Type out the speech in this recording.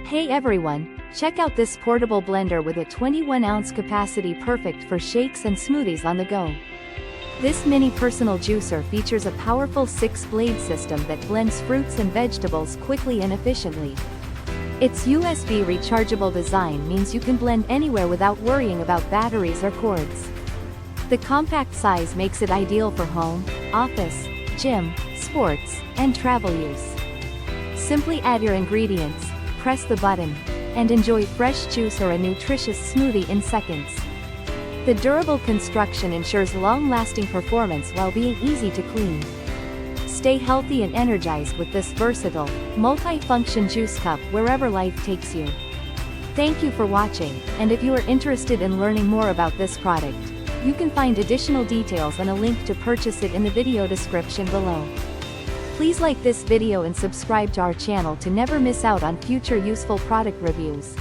Hey everyone, check out this portable blender with a 21-ounce capacity, perfect for shakes and smoothies on the go. This mini personal juicer features a powerful 6-blade system that blends fruits and vegetables quickly and efficiently. Its USB rechargeable design means you can blend anywhere without worrying about batteries or cords. The compact size makes it ideal for home, office, gym, sports, and travel use. Simply add your ingredients, press the button, and enjoy fresh juice or a nutritious smoothie in seconds. The durable construction ensures long-lasting performance while being easy to clean. Stay healthy and energized with this versatile, multi-function juice cup wherever life takes you. Thank you for watching, and if you are interested in learning more about this product, you can find additional details and a link to purchase it in the video description below. Please like this video and subscribe to our channel to never miss out on future useful product reviews.